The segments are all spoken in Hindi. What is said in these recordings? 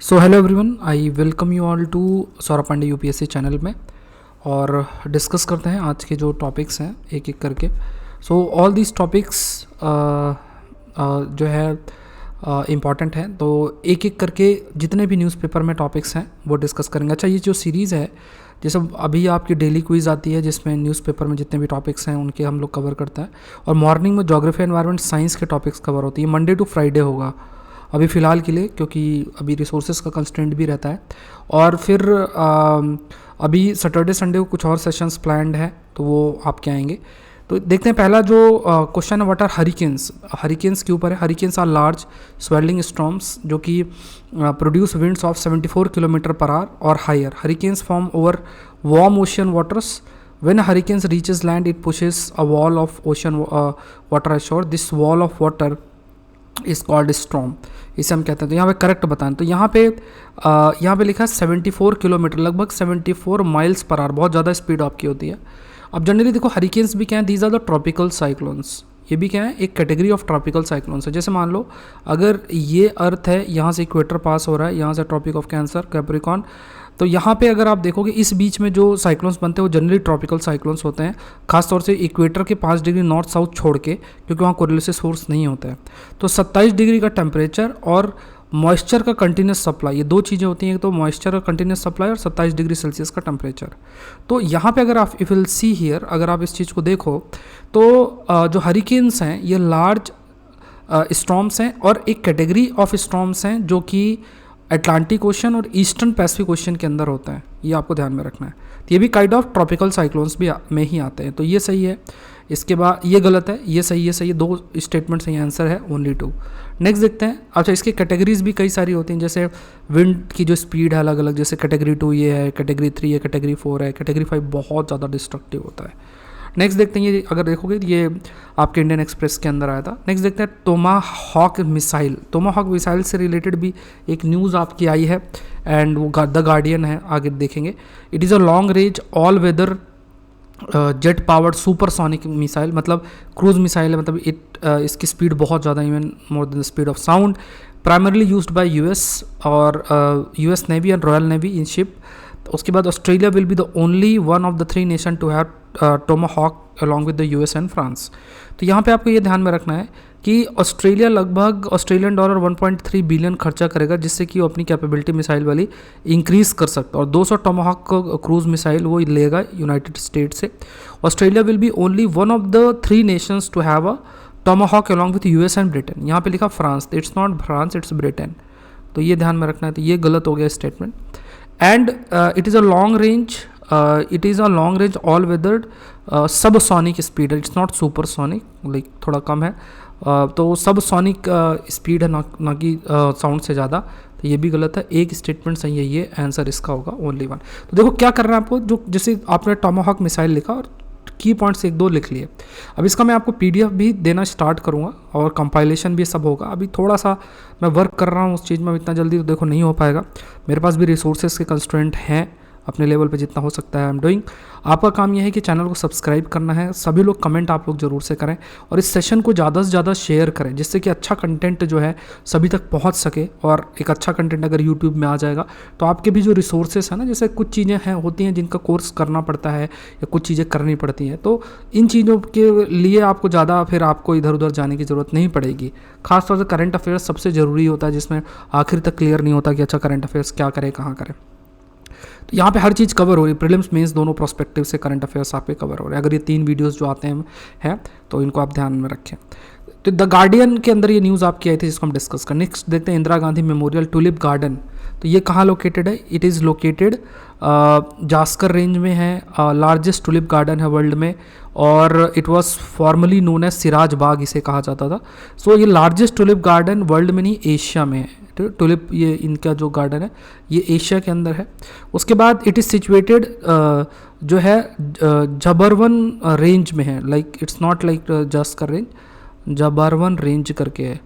So hello everyone, I welcome you all to Saurabh Pandey UPSC channel में। और डिस्कस करते हैं आज के जो टॉपिक्स हैं एक एक करके। सो ऑल दीज टॉपिक्स जो है इम्पॉर्टेंट हैं, तो एक एक करके जितने भी न्यूज़पेपर में टॉपिक्स हैं वो डिस्कस करेंगे। अच्छा, ये जो सीरीज़ है, जैसे अभी आपकी डेली क्विज़ आती है जिसमें न्यूज़पेपर में जितने भी टॉपिक्स हैं उनके हम लोग कवर करते हैं, और मॉर्निंग में ज्योग्राफी एनवायरनमेंट साइंस के टॉपिक्स कवर होती है। मंडे टू फ्राइडे होगा अभी फ़िलहाल के लिए, क्योंकि अभी रिसोर्सेज का कंस्ट्रेंट भी रहता है। और फिर अभी सैटरडे संडे को कुछ और सेशंस प्लान्ड है, तो वो आपके आएंगे। तो देखते हैं पहला जो क्वेश्चन है, व्हाट आर हरिकेन्स। हरिकेन्स के ऊपर है। Hurricanes are large swelling storms जो कि produce winds of 74 kilometre per hour और higher. Hurricanes form over warm ocean waters. When a hurricane reaches land, it pushes a wall of ocean water ashore. This wall of water is called storm, इसे हम कहते हैं। तो यहाँ पे करेक्ट बताएं, तो यहाँ पे लिखा है 74 किलोमीटर, लगभग 74 माइल्स पर आवर, बहुत ज़्यादा स्पीड आपकी होती है। अब जनरली देखो, हरिकेन्स भी क्या है, these are the tropical cyclones. ये भी क्या है, एक कैटेगरी ऑफ ट्रॉपिकल साइक्लोन्स है। जैसे मान लो अगर ये अर्थ है, यहाँ से इक्वेटर पास हो रहा है, यहाँ से ट्रॉपिक ऑफ कैंसर कैप्रिकॉर्न, तो यहाँ पे अगर आप देखोगे इस बीच में जो साइक्लोन्स बनते हैं वो जनरली ट्रॉपिकल साइक्लोन्स होते हैं, खासतौर से इक्वेटर के 5 डिग्री नॉर्थ साउथ छोड़ के, क्योंकि वहाँ कोरिलेसिव सोर्स नहीं होता है। तो 27 डिग्री का टेम्परेचर और मॉइस्चर का कंटिन्यूस सप्लाई, ये दो चीज़ें होती हैं, तो मॉइस्चर का कंटिन्यूस सप्लाई और 27 डिग्री सेल्सियस का टेम्परेचर। तो यहाँ पे अगर आप इफ विल सी हियर, अगर आप इस चीज़ को देखो तो जो हरिकेन्स हैं ये लार्ज स्टॉर्म्स हैं, और एक कैटेगरी ऑफ स्टॉर्म्स हैं जो कि अटलांटिक ओशन और ईस्टर्न पैसिफिक ओशन के अंदर होता है। ये आपको ध्यान में रखना है। तो ये भी काइंड ऑफ ट्रॉपिकल साइक्लोन्स भी में ही आते हैं। तो ये सही है। इसके बाद ये गलत है, ये सही है, दो स्टेटमेंट सही आंसर है, ओनली 2। नेक्स्ट देखते हैं। अच्छा, इसके कैटेगरीज भी कई सारी होती हैं, जैसे विंड की जो स्पीड है अलग अलग, जैसे कैटेगरी 2 ये है, कैटेगरी 3 है, कैटेगरी 4 है, कैटेगरी 5 बहुत ज़्यादा डिस्ट्रक्टिव होता है। नेक्स्ट देखते हैं, ये अगर देखोगे ये आपके इंडियन एक्सप्रेस के अंदर आया था। नेक्स्ट देखते हैं टोमाहॉक मिसाइल। टोमाहॉक मिसाइल से रिलेटेड भी एक न्यूज़ आपकी आई है, एंड वो द गार्डियन है, आगे देखेंगे। It is a long range all weather jet powered supersonic missile, मतलब क्रूज मिसाइल है, मतलब इसकी स्पीड बहुत ज़्यादा, even more than the speed of sound. Primarily used by US और US navy and royal navy in ship. उसके बाद Australia will be the only one of the 3 nation to have Tomahawk along with the US and France. तो यहाँ पे आपको ये ध्यान में रखना है कि ऑस्ट्रेलिया लगभग ऑस्ट्रेलियन डॉलर 1.3 बिलियन खर्चा करेगा, जिससे कि वो अपनी कैपेबिलिटी मिसाइल वाली इंक्रीज कर सकता है, और 200 टोमाहॉक क्रूज मिसाइल वो लेगा यूनाइटेड स्टेट से। Australia will be only one of the 3 nations to have a Tomahawk along with US and Britain. यहाँ पे लिखा France, it's not France, it's Britain. तो ये ध्यान में रखना है। तो ये गलत हो गया statement. And it is a long range all weather subsonic speed है, इट्स नॉट सुपरसोनिक, लाइक थोड़ा कम है। तो सबसोनिक स्पीड है, ना कि साउंड से ज़्यादा। तो ये भी गलत है, एक स्टेटमेंट सही है, ये आंसर इसका होगा, ओनली 1। तो देखो क्या करना है आपको, जो जैसे आपने टोमाहॉक मिसाइल लिखा और की पॉइंट्स 1-2 लिख लिए। अब इसका मैं आपको पीडीएफ भी देना स्टार्ट करूँगा और कंपाइलेशन भी सब होगा। अभी थोड़ा सा मैं वर्क कर रहा हूँ उस चीज़ में, इतना जल्दी तो देखो नहीं हो पाएगा, मेरे पास भी रिसोर्सेज के कंस्ट्रेंट हैं, अपने लेवल पे जितना हो सकता है आई एम डूइंग। आपका काम यह है कि चैनल को सब्सक्राइब करना है, सभी लोग कमेंट आप लोग ज़रूर से करें, और इस सेशन को ज़्यादा से ज़्यादा शेयर करें, जिससे कि अच्छा कंटेंट जो है सभी तक पहुंच सके। और एक अच्छा कंटेंट अगर यूट्यूब में आ जाएगा तो आपके भी जो रिसोर्सेज हैं ना, जैसे कुछ चीज़ें हैं होती हैं जिनका कोर्स करना पड़ता है या कुछ चीज़ें करनी पड़ती हैं, तो इन चीज़ों के लिए आपको ज़्यादा फिर आपको इधर उधर जाने की ज़रूरत नहीं पड़ेगी। खासतौर से करंट अफेयर्स सबसे ज़रूरी होता है, जिसमें आखिर तक क्लियर नहीं होता कि अच्छा करंट अफेयर्स क्या करें, कहाँ करें। तो यहाँ पे हर चीज़ कवर हो रही है, प्रीलिम्स मेंस दोनों प्रोस्पेक्टिव से करंट अफेयर्स आप पे कवर हो रहे हैं। अगर ये 3 वीडियोस जो आते हैं तो इनको आप ध्यान में रखें। तो द गार्डियन के अंदर ये न्यूज़ आपकी आई थी, जिसको हम डिस्कस करें। नेक्स्ट देखते हैं Indira Gandhi memorial tulip garden. तो ये कहाँ लोकेटेड है? It is located Zanskar range में है, लार्जेस्ट टुलिप गार्डन है वर्ल्ड में, और it was formerly known as Siraj Bagh इसे कहा जाता था। सो ये लार्जेस्ट टुलिप गार्डन वर्ल्ड में नहीं, एशिया में है। तो टुलिप ये इनका जो गार्डन है ये एशिया के अंदर है। उसके बाद इट इज़ सिचुएटेड जो है जबरवन रेंज में है, like it's not like Zanskar range, Zabarwan range करके है,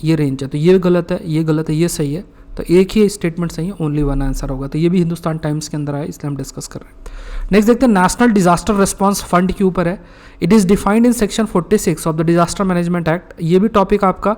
ये रेंज है। तो ये गलत है, ये गलत है, ये सही है। तो एक ही स्टेटमेंट सही है, ओनली 1 आंसर होगा। तो ये भी हिंदुस्तान टाइम्स के अंदर आया, इसलिए हम डिस्कस कर रहे हैं। नेक्स्ट देखते हैं नेशनल डिजास्टर रिस्पांस फंड के ऊपर है। It is defined in section 46 of the disaster management act. ये भी टॉपिक आपका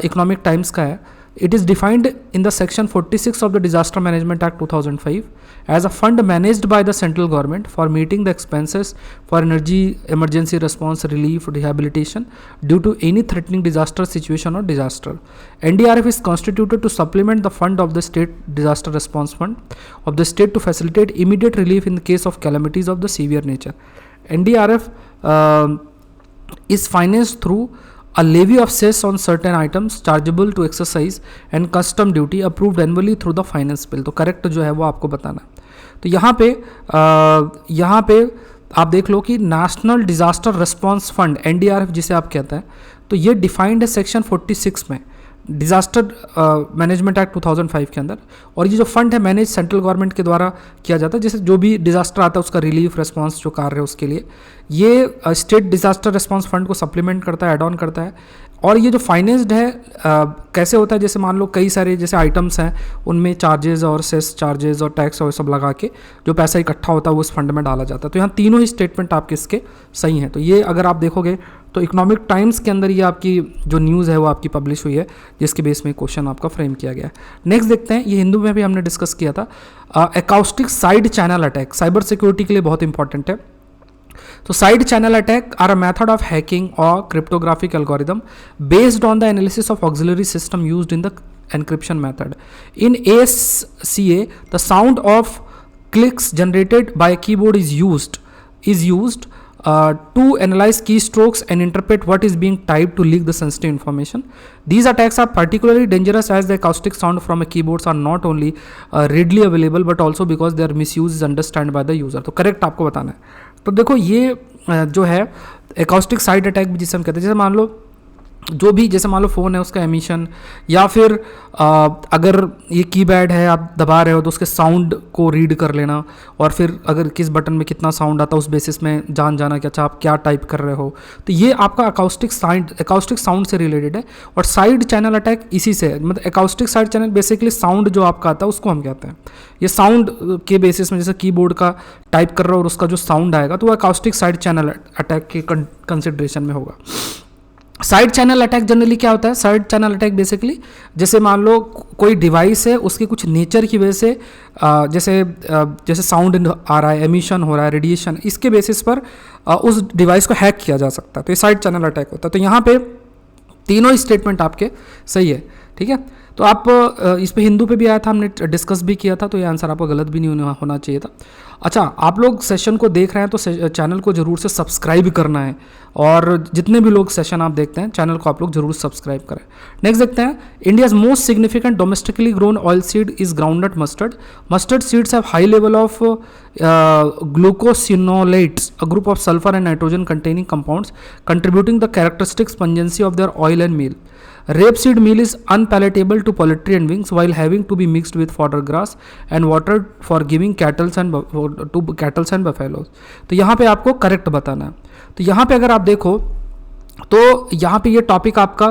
इकोनॉमिक टाइम्स का है। It is defined in the section 46 of the Disaster Management Act 2005 as a fund managed by the central government for meeting the expenses for energy emergency response, relief, rehabilitation due to any threatening disaster situation or disaster. NDRF is constituted to supplement the fund of the state disaster response fund of the state to facilitate immediate relief in the case of calamities of the severe nature. NDRF is financed through a levy of cess on certain items chargeable to exercise and custom duty approved annually through the finance bill. तो करेक्ट जो है वो आपको बताना है। तो यहाँ पे आप देख लो कि national disaster response fund NDRF जिसे आप कहते हैं, तो ये डिफाइंड है सेक्शन 46 में डिजास्टर मैनेजमेंट एक्ट 2005 के अंदर। और ये जो फंड है मैनेज सेंट्रल गवर्नमेंट के द्वारा किया जाता है, जैसे जो भी डिजास्टर आता है उसका रिलीफ रिस्पांस जो कार्य है उसके लिए ये स्टेट डिजास्टर रिस्पांस फंड को सप्लीमेंट करता है, एड ऑन करता है। और ये जो फाइनेंस्ड है कैसे होता है, जैसे मान लो कई सारे जैसे आइटम्स हैं उनमें चार्जेस और सेस चार्जेस और टैक्स और सब लगा के जो पैसा इकट्ठा होता है वो उस फंड में डाला जाता है। तो यहाँ तीनों ही स्टेटमेंट आपके इसके सही हैं। तो ये अगर आप देखोगे तो इकोनॉमिक टाइम्स के अंदर ये आपकी जो न्यूज़ है वो आपकी पब्लिश हुई है, जिसके बेस में क्वेश्चन आपका फ्रेम किया गया है। नेक्स्ट देखते हैं, ये हिंदू में भी हमने डिस्कस किया था, acoustic side channel attack cyber security के लिए बहुत इंपॉर्टेंट है। So side channel attack are a method of hacking or cryptographic algorithm based on the analysis of auxiliary system used in the encryption method. In ASCA, the sound of clicks generated by a keyboard is used to analyze keystrokes and interpret what is being typed to leak the sensitive information. These attacks are particularly dangerous as the acoustic sound from a keyboards are not only readily available but also because their misuse is understood by the user. तो करेक्ट आपको बताना है। तो देखो ये जो है एकाउस्टिक साइड अटैक भी जिसे हम कहते हैं, जैसे मान लो जो भी जैसे मान लो फ़ोन है उसका एमिशन, या फिर अगर ये कीपैड है आप दबा रहे हो तो उसके साउंड को रीड कर लेना, और फिर अगर किस बटन में कितना साउंड आता है उस बेसिस में जान जाना कि अच्छा आप क्या टाइप कर रहे हो। तो ये आपका अकाउस्टिक साउंड से रिलेटेड है। और साइड चैनल अटैक इसी से है, मतलब acoustic side channel basically sound जो आपका आता है उसको हम कहते हैं। ये साउंड के बेसिस में जैसे कीबोर्ड का टाइप कर रहे हो और उसका जो साउंड आएगा तो वो अकाउस्टिक साइड चैनल अटैक के कंसिडरेशन में होगा। साइड चैनल अटैक जनरली क्या होता है, साइड चैनल अटैक बेसिकली जैसे मान लो कोई डिवाइस है उसके कुछ नेचर की वजह से जैसे साउंड आ रहा है, एमिशन हो रहा है, रेडिएशन, इसके बेसिस पर उस डिवाइस को हैक किया जा सकता है। तो ये साइड चैनल अटैक होता है। तो यहाँ पे तीनों स्टेटमेंट आपके सही है, ठीक है। तो आप इस पे हिंदू पे भी आया था, हमने डिस्कस भी किया था, तो ये आंसर आपका गलत भी नहीं होना चाहिए था। अच्छा, आप लोग सेशन को देख रहे हैं तो चैनल को ज़रूर से सब्सक्राइब करना है, और जितने भी लोग सेशन आप देखते हैं चैनल को आप लोग जरूर सब्सक्राइब करें। नेक्स्ट देखते हैं, India's most significant domestically grown oil seed is groundnut mustard. Mustard seeds have high level of glucosinolates, a group of sulfur and nitrogen containing compounds contributing the characteristic pungency of their oil and meal. Rapeseed meal is unpalatable to poultry and wings while having to be mixed with fodder grass and watered for giving cattle and buffaloes. तो यहाँ पे आपको करेक्ट बताना है। तो यहाँ पे अगर आप देखो तो यहाँ पे ये टॉपिक आपका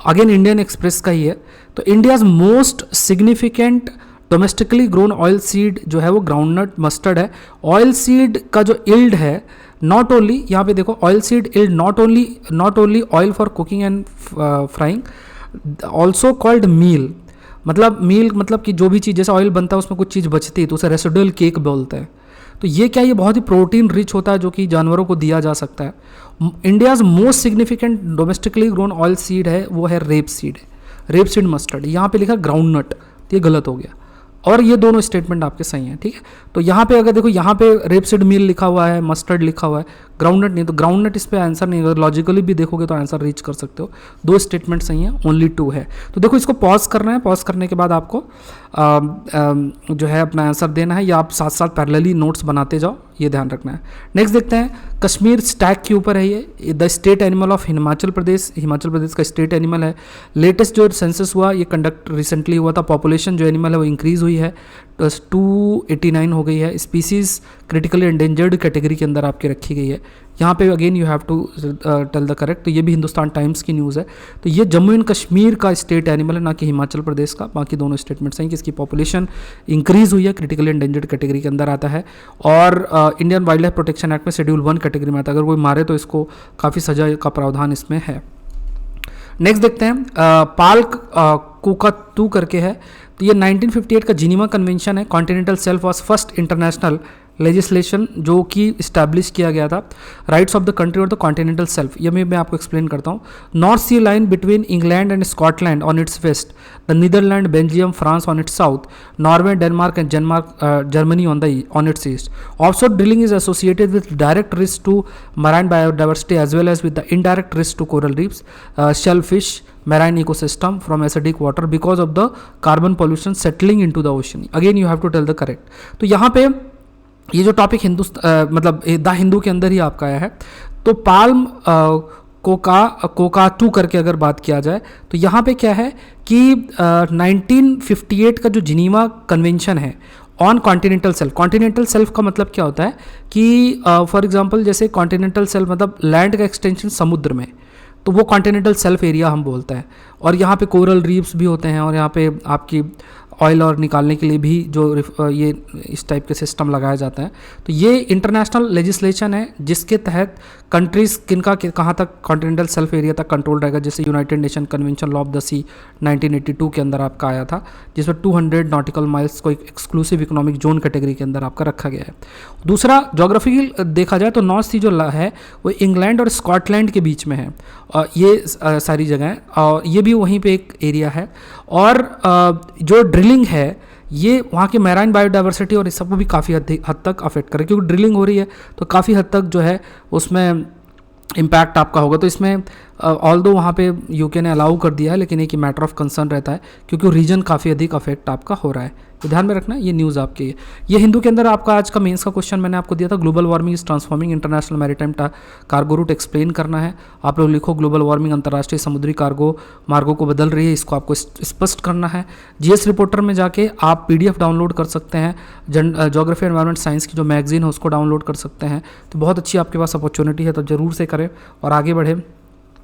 अगेन इंडियन एक्सप्रेस का ही है। तो India's most significant domestically grown oil seed जो है वो ग्राउंडनट मस्टर्ड है। ऑयल सीड का जो इल्ड है नॉट ओनली, यहाँ पे देखो oil seed yield not only oil for cooking and frying, also called meal. मतलब कि जो भी चीज़ जैसे ऑयल बनता है उसमें कुछ चीज़ बचती है तो उसे रेसिडुअल केक बोलते हैं। तो ये क्या, ये बहुत ही प्रोटीन रिच होता है जो कि जानवरों को दिया जा सकता है। India's most significant domestically grown oil seed है वो है रेप सीड मस्टर्ड। यहाँ पे लिखा ग्राउंडनट, तो ये गलत हो गया, और ये दोनों स्टेटमेंट आपके सही हैं, ठीक है। तो यहाँ पे अगर देखो यहाँ पे रेपसीड मील लिखा हुआ है, मस्टर्ड लिखा हुआ है, ग्राउंडनट नहीं, तो ग्राउंडनट इस पे आंसर नहीं। अगर लॉजिकली भी देखोगे तो आंसर रीच कर सकते हो। दो स्टेटमेंट सही हैं, ओनली 2 है। तो देखो इसको पॉज करना है, पॉज करने के बाद आपको जो है अपना आंसर देना है, या आप साथ साथ पैरेलली नोट्स बनाते जाओ, ये ध्यान रखना है। नेक्स्ट देखते हैं, कश्मीर स्टैग के ऊपर है ये the state animal of Himachal Pradesh का स्टेट एनिमल है। लेटेस्ट जो सेंसस हुआ ये कंडक्ट रिसेंटली हुआ था, पॉपुलेशन जो एनिमल है वो इंक्रीज़ हुई है, 289 हो गई है। स्पीसीज़ क्रिटिकली एंडेंजर्ड कैटेगरी के अंदर आपकी रखी गई है। यहाँ पे again you have to tell the correct. तो ये भी हिंदुस्तान टाइम्स की न्यूज़ है। तो ये जम्मू एंड कश्मीर का स्टेट एनिमल है, ना कि हिमाचल प्रदेश का। बाकी दोनों स्टेटमेंट्स हैं कि इसकी पॉपुलेशन इंक्रीज़ हुई है, क्रिटिकली एंडेंजर्ड कैटेगरी के अंदर आता है, और Indian wild life protection act में शेड्यूल 1 कैटेगरी में आता है। अगर कोई मारे तो इसको काफ़ी सजा का प्रावधान इसमें है। नेक्स्ट देखते हैं, पाल कोका 2 करके है। तो ये 1958 का जिनीवा कन्वेंशन है। Continental shelf was first international legislation जो कि इस्टेब्लिश किया गया था। राइट्स ऑफ द कंट्री और द कॉन्टिनेंटल सेल्फ, ये मैं आपको एक्सप्लेन करता हूँ। North Sea line between England and Scotland on its west, the Netherland, Belgium, France on its south, Norway, Denmark and Germany on its east. Offshore drilling is associated with direct risk to marine biodiversity as well as with the indirect risk to coral reefs, shellfish, marine ecosystem from acidic water because of the carbon pollution settling into the ocean. Again you have to tell the correct. तो यहाँ पे ये जो टॉपिक मतलब द हिंदू के अंदर ही आपका आया है। तो पाल्म कोका 2 करके अगर बात किया जाए तो यहाँ पे क्या है कि 1958 का जो जिनीवा कन्वेंशन है on continental self. Continental self का मतलब क्या होता है कि फॉर एग्जांपल जैसे कॉन्टिनेंटल सेल्फ मतलब लैंड का एक्सटेंशन समुद्र में, तो वो कॉन्टिनेंटल सेल्फ एरिया हम बोलते हैं। और यहाँ पे कोरल रीफ्स भी होते हैं और यहाँ पे आपकी ऑयल और निकालने के लिए भी जो ये इस टाइप के सिस्टम लगाया जाता है। तो ये इंटरनेशनल लेजिस्लेशन है जिसके तहत कंट्रीज़ किनका कहाँ तक कॉन्टिनेंटल सेल्फ एरिया तक कंट्रोल रहेगा। जैसे United Nation convention law of the sea 1982 के अंदर आपका आया था, जिसमें 200 नॉटिकल माइल्स को एक एक्सक्लूसिव इकोनॉमिक जोन कैटेगरी के अंदर आपका रखा गया है। दूसरा जोग्राफिकल देखा जाए तो नॉर्थ सी जो है वो इंग्लैंड और स्कॉटलैंड के बीच में है। ये सारी जगहें और ये भी वहीं पे एक एरिया है। और जो ड्रिलिंग है ये वहाँ के मैराइन बायोडाइवर्सिटी और इस सबको भी काफ़ी हद तक अफेक्ट करे, क्योंकि ड्रिलिंग हो रही है तो काफ़ी हद तक जो है उसमें इम्पैक्ट आपका होगा। तो इसमें ऑल्दो वहाँ पे यूके ने अलाउ कर दिया है, लेकिन एक मैटर ऑफ कंसर्न रहता है क्योंकि रीजन काफ़ी अधिक अफेक्ट आपका हो रहा है। तो ध्यान में रखना ये न्यूज़ आपकी है। ये हिंदू के अंदर आपका आज का मेंस का क्वेश्चन मैंने आपको दिया था, global warming is transforming international maritime cargo route, explain करना है। आप लोग लिखो ग्लोबल वार्मिंग अंतर्राष्ट्रीय समुद्री कार्गो मार्गों को बदल रही है, इसको आपको स्पष्ट करना है। जीएस रिपोर्टर में जाके आप PDF डाउनलोड कर सकते हैं, ज्योग्राफी एनवायरमेंट साइंस की जो मैगजीन है उसको डाउनलोड कर सकते हैं। तो बहुत अच्छी आपके पास अपॉर्चुनिटी है, तो ज़रूर से करें और आगे बढ़ें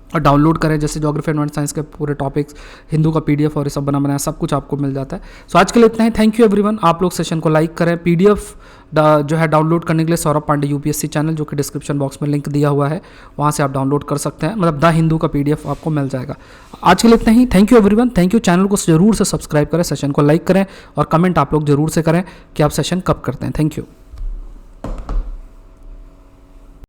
और डाउनलोड करें। जैसे ज्योग्राफी एनवायरमेंट साइंस के पूरे टॉपिक्स, हिंदू का PDF और ये सब बना बनाया सब कुछ आपको मिल जाता है। सो आज के लिए इतना ही। Thank you everyone. आप लोग सेशन को लाइक करें। PDF जो है डाउनलोड करने के लिए सौरभ पांडे UPSC चैनल, जो कि डिस्क्रिप्शन बॉक्स में लिंक दिया हुआ है, वहाँ से आप डाउनलोड कर सकते हैं। मतलब द हिंदू का PDF आपको मिल जाएगा। आज के लिए इतना ही। Thank you everyone. Thank you. Channel को जरूर से सब्सक्राइब करें, सेशन को लाइक करें और कमेंट आप लोग जरूर से करें कि आप सेशन कब करते हैं। Thank you.